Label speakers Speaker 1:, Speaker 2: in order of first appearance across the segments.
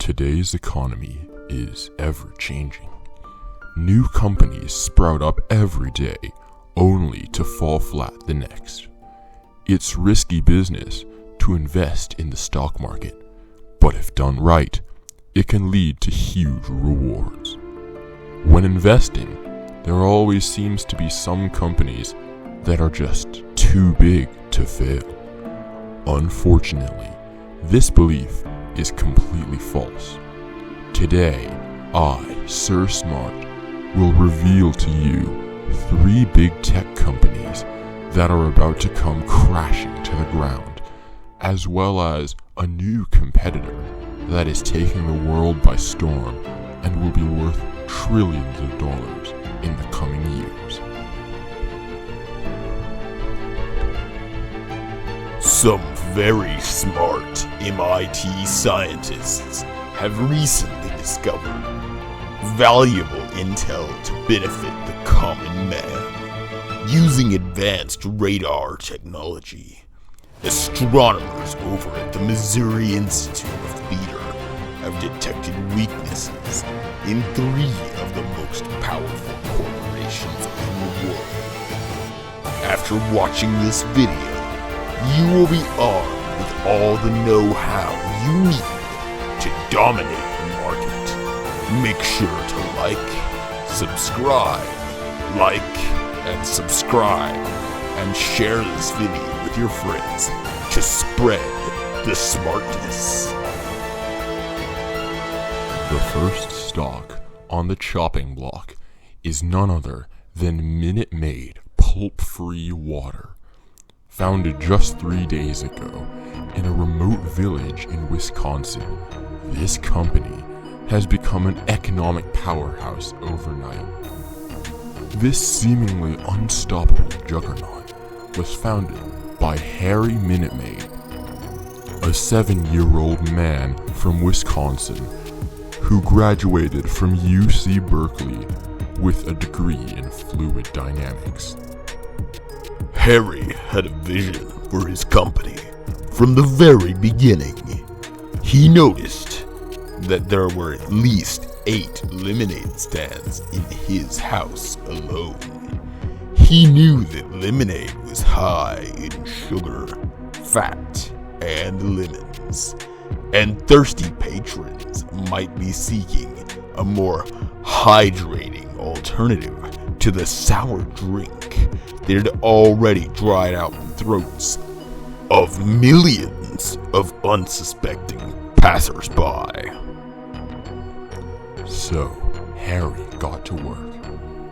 Speaker 1: Today's economy is ever-changing. New companies sprout up every day, only to fall flat the next. It's risky business to invest in the stock market, but if done right, it can lead to huge rewards. When investing, there always seems to be some companies that are just too big to fail. Unfortunately, this belief is completely false. Today, I, Sir Smart, will reveal to you 3 big tech companies that are about to come crashing to the ground, as well as a new competitor that is taking the world by storm and will be worth trillions of dollars in the coming years.
Speaker 2: Some very smart MIT scientists have recently discovered valuable intel to benefit the common man. Using advanced radar technology, astronomers over at the Missouri Institute of Theater have detected weaknesses in 3 of the most powerful corporations in the world. After watching this video, you will be armed with all the know-how you need to dominate the market. Make sure to like, subscribe, and share this video with your friends to spread the smartness.
Speaker 1: The first stock on the chopping block is none other than Minute Maid pulp-free water. Founded just 3 days ago in a remote village in Wisconsin, this company has become an economic powerhouse overnight. This seemingly unstoppable juggernaut was founded by Harry Minute Maid, a 7-year-old man from Wisconsin who graduated from UC Berkeley with a degree in fluid dynamics.
Speaker 2: Harry had a vision for his company from the very beginning. He noticed that there were at least 8 lemonade stands in his house alone. He knew that lemonade was high in sugar, fat, and lemons, and thirsty patrons might be seeking a more hydrating alternative to the sour drink that had already dried out the throats of millions of unsuspecting passersby.
Speaker 1: So, Harry got to work.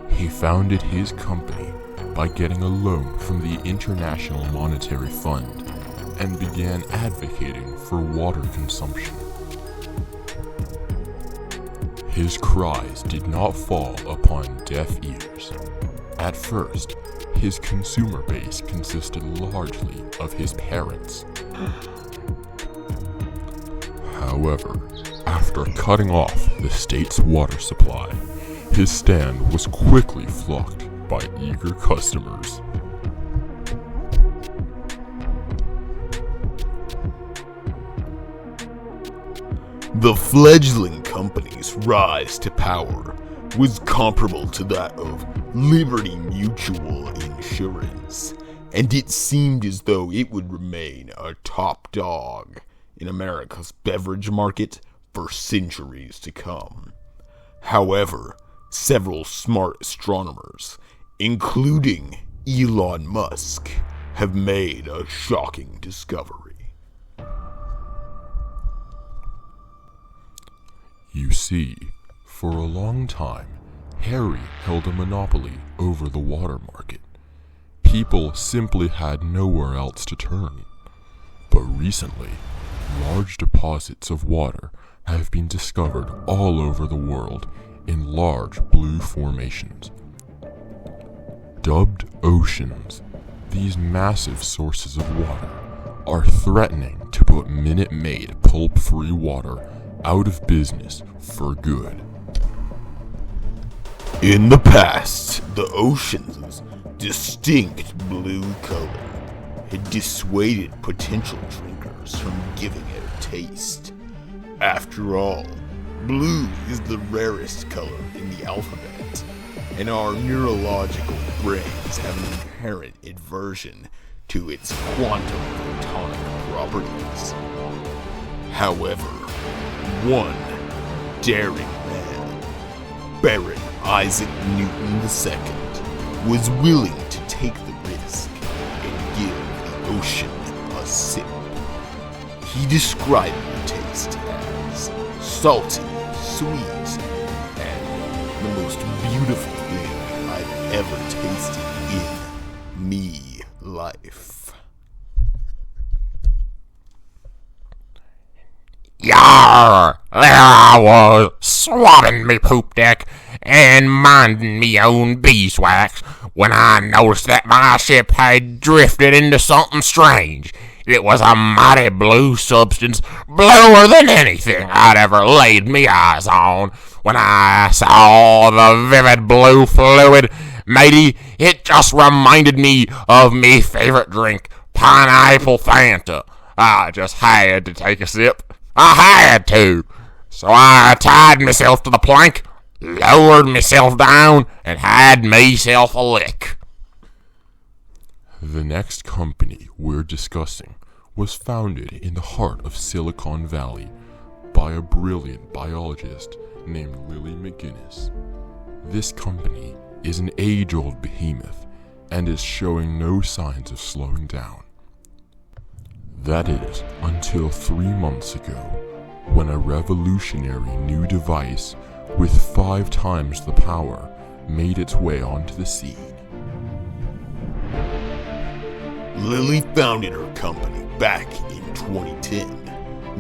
Speaker 1: He founded his company by getting a loan from the International Monetary Fund and began advocating for water consumption. His cries did not fall upon deaf ears. At first, his consumer base consisted largely of his parents. However, after cutting off the state's water supply, his stand was quickly flocked by eager customers.
Speaker 2: The fledgling company's rise to power was comparable to that of Liberty Mutual Insurance, and it seemed as though it would remain a top dog in America's beverage market for centuries to come. However, several smart astronomers, including Elon Musk, have made a shocking discovery.
Speaker 1: You see, for a long time, Harry held a monopoly over the water market. People simply had nowhere else to turn. But recently, large deposits of water have been discovered all over the world in large blue formations. Dubbed oceans, these massive sources of water are threatening to put Minute Maid pulp-free water out of business for good.
Speaker 2: In the past, the ocean's distinct blue color had dissuaded potential drinkers from giving it a taste. After all, blue is the rarest color in the alphabet, and our neurological brains have an inherent aversion to its quantum photonic properties. However, one daring man, Baron Isaac Newton II, was willing to take the risk and give the ocean a sip. He described the taste as salty, sweet, and the most beautiful thing I've ever tasted in me life.
Speaker 3: Yar! There I was, swabbing me poop deck and minding me own beeswax when I noticed that my ship had drifted into something strange. It was a mighty blue substance, bluer than anything I'd ever laid me eyes on. When I saw the vivid blue fluid, matey, it just reminded me of me favorite drink, pineapple Fanta. I just had to take a sip. I had to. So I tied myself to the plank, lowered myself down, and had myself a lick.
Speaker 1: The next company we're discussing was founded in the heart of Silicon Valley by a brilliant biologist named Lily McGinnis. This company is an age-old behemoth and is showing no signs of slowing down. That is, until 3 months ago, when a revolutionary new device with 5 times the power made its way onto the scene.
Speaker 2: Lily founded her company back in 2010,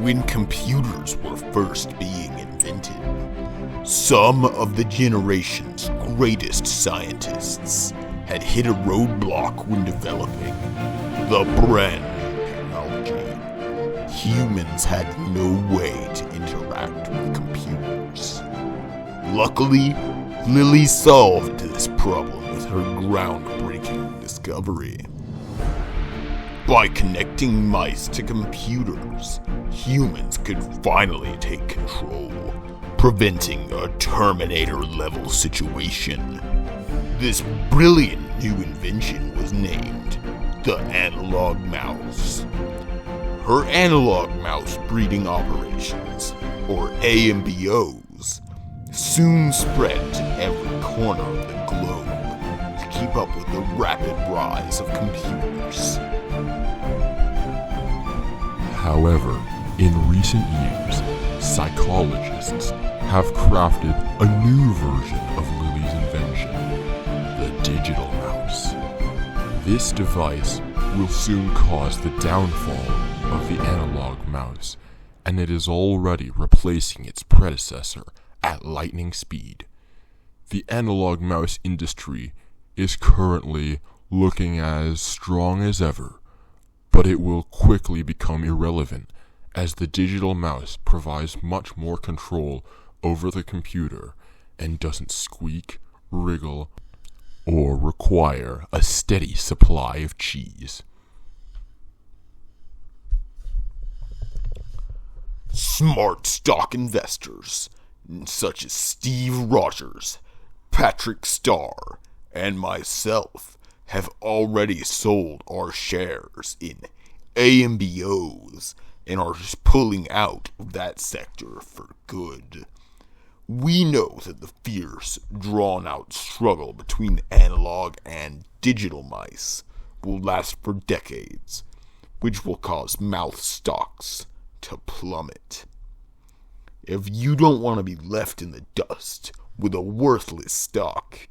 Speaker 2: when computers were first being invented. Some of the generation's greatest scientists had hit a roadblock when developing the brand new technology. Humans had no way to interact with computers. Luckily, Lily solved this problem with her groundbreaking discovery. By connecting mice to computers, humans could finally take control, preventing a Terminator-level situation. This brilliant new invention was named the analog mouse. Her analog mouse breeding operations, or AMBOs, soon spread to every corner of the globe to keep up with the rapid rise of computers.
Speaker 1: However, in recent years, psychologists have crafted a new version of Lily's invention, the digital mouse. This device will soon cause the downfall of the analog mouse, and it is already replacing its predecessor at lightning speed. The analog mouse industry is currently looking as strong as ever, but it will quickly become irrelevant as the digital mouse provides much more control over the computer and doesn't squeak, wriggle, or require a steady supply of cheese.
Speaker 2: Smart stock investors, such as Steve Rogers, Patrick Starr, and myself, have already sold our shares in AMBOs and are just pulling out of that sector for good. We know that the fierce, drawn-out struggle between analog and digital mice will last for decades, which will cause mouse stocks to plummet. If you don't want to be left in the dust with a worthless stock,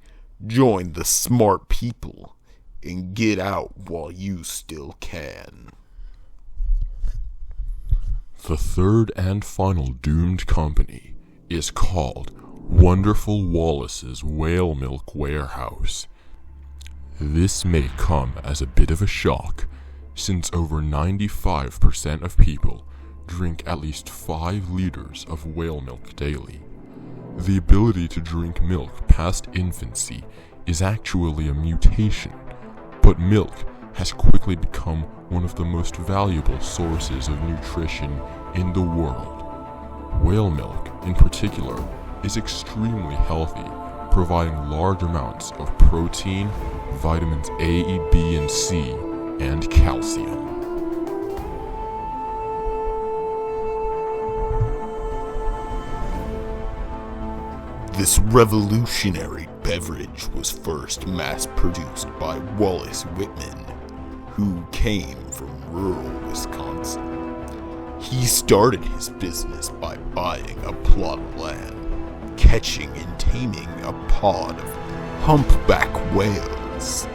Speaker 2: join the smart people and get out while you still can.
Speaker 1: The third and final doomed company is called Wonderful Wallace's Whale Milk Warehouse. This may come as a bit of a shock, since over 95% of people drink at least 5 liters of whale milk daily. The ability to drink milk past infancy is actually a mutation, but milk has quickly become one of the most valuable sources of nutrition in the world. Whale milk, in particular, is extremely healthy, providing large amounts of protein, vitamins A, B, and C, and calcium.
Speaker 2: This revolutionary beverage was first mass-produced by Wallace Whitman, who came from rural Wisconsin. He started his business by buying a plot of land, catching and taming a pod of humpback whales,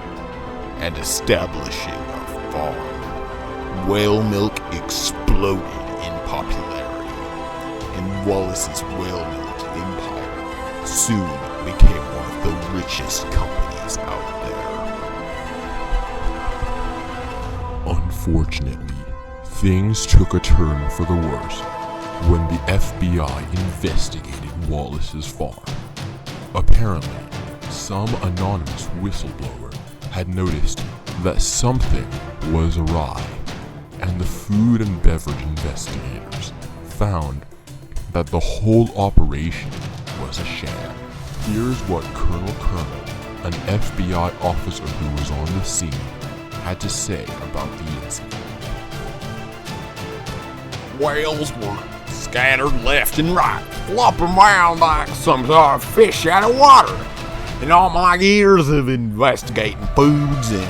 Speaker 2: and establishing a farm. Whale milk exploded in popularity, and Wallace's whale milk empire soon became one of the richest companies out there.
Speaker 1: Unfortunately, things took a turn for the worse when the FBI investigated Wallace's farm. Apparently, some anonymous whistleblower had noticed that something was awry, and the food and beverage investigators found that the whole operation was a sham. Here's what Colonel Colonel, an FBI officer who was on the scene, had to say about the incident.
Speaker 3: Whales were scattered left and right, flopping around like some sort of fish out of water. In all my years of investigating foods and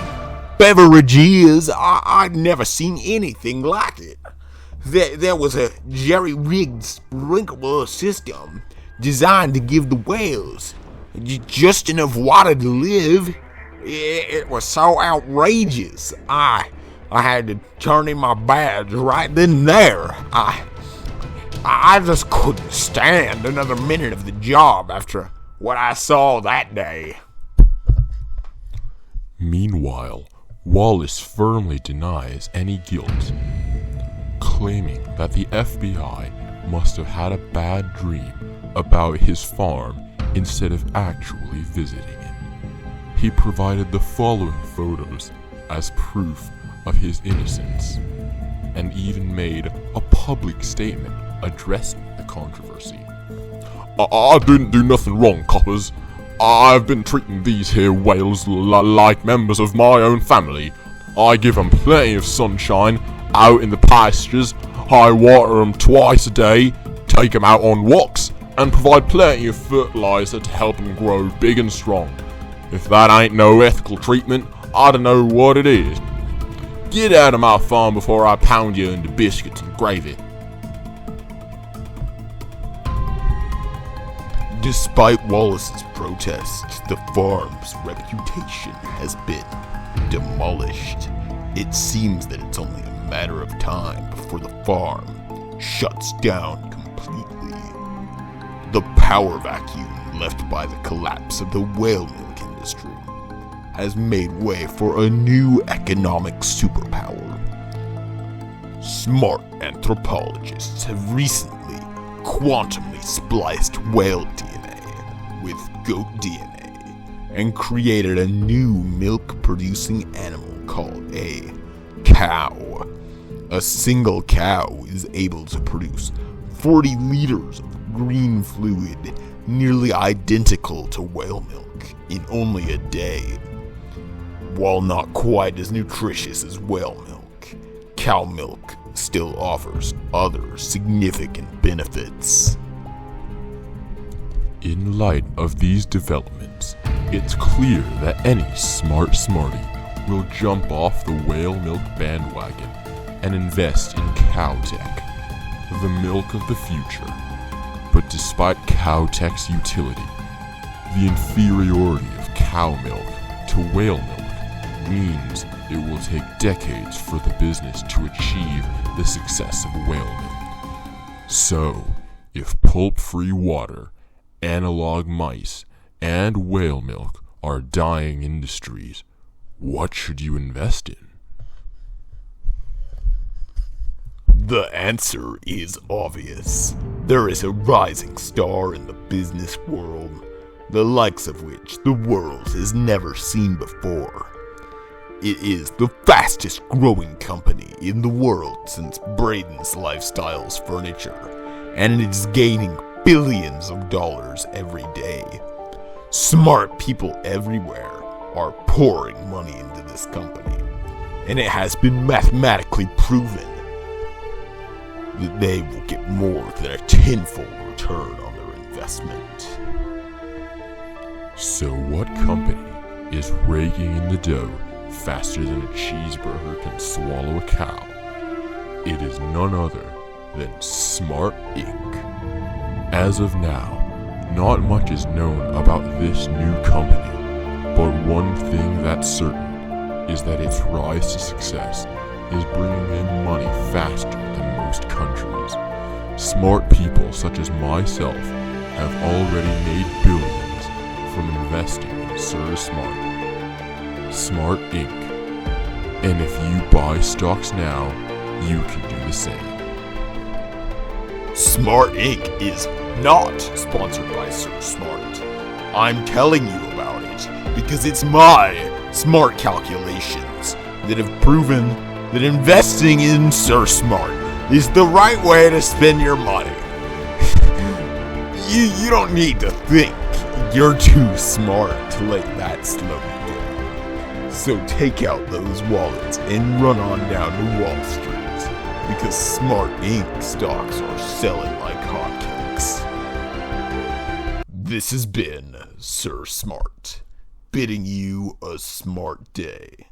Speaker 3: beverages, I'd never seen anything like it. There was a jerry-rigged sprinkler system designed to give the whales just enough water to live. It was so outrageous. I had to turn in my badge right then and there. I just couldn't stand another minute of the job after what I saw that day.
Speaker 1: Meanwhile, Wallace firmly denies any guilt, claiming that the FBI must have had a bad dream about his farm instead of actually visiting it. He provided the following photos as proof of his innocence, and even made a public statement addressing the controversy.
Speaker 4: I didn't do nothing wrong, coppers. I've been treating these here whales like members of my own family. I give them plenty of sunshine out in the pastures, I water them twice a day, take them out on walks, and provide plenty of fertilizer to help them grow big and strong. If that ain't no ethical treatment, I don't know what it is. Get out of my farm before I pound you into biscuits and gravy.
Speaker 2: Despite Wallace's protests, the farm's reputation has been demolished. It seems that it's only a matter of time before the farm shuts down completely. The power vacuum left by the collapse of the whale milk industry has made way for a new economic superpower. Smart anthropologists have recently quantumly spliced whale DNA with goat DNA and created a new milk-producing animal called a cow. A single cow is able to produce 40 liters of green fluid nearly identical to whale milk in only a day. While not quite as nutritious as whale milk, cow milk still offers other significant benefits.
Speaker 1: In light of these developments, it's clear that any smart smarty will jump off the whale milk bandwagon and invest in cow tech, the milk of the future. But despite cow tech's utility, the inferiority of cow milk to whale milk means it will take decades for the business to achieve the success of whale milk. So, if pulp-free water, analog mice, and whale milk are dying industries, what should you invest in?
Speaker 2: The answer is obvious. There is a rising star in the business world, the likes of which the world has never seen before. It is the fastest growing company in the world since Braden's Lifestyles Furniture, and it is gaining billions of dollars every day. Smart people everywhere are pouring money into this company, and it has been mathematically proven that they will get more than a tenfold return on their investment.
Speaker 1: So what company is raking in the dough faster than a cheeseburger can swallow a cow? It is none other than Smart Inc. As of now, not much is known about this new company, but one thing that's certain is that its rise to success is bringing in money faster than most countries. Smart people such as myself have already made billions from investing in Sir Smart Inc. And if you buy stocks now, you can do the same.
Speaker 2: Smart Inc. is not sponsored by Sir Smart. I'm telling you about it because it's my smart calculations that have proven that investing in Sir Smart is the right way to spend your money. You don't need to think. You're too smart to let that slow you down. So take out those wallets and run on down to Wall Street because Smart Inc. stocks are selling like hotcakes. This has been Sir Smart, bidding you a smart day.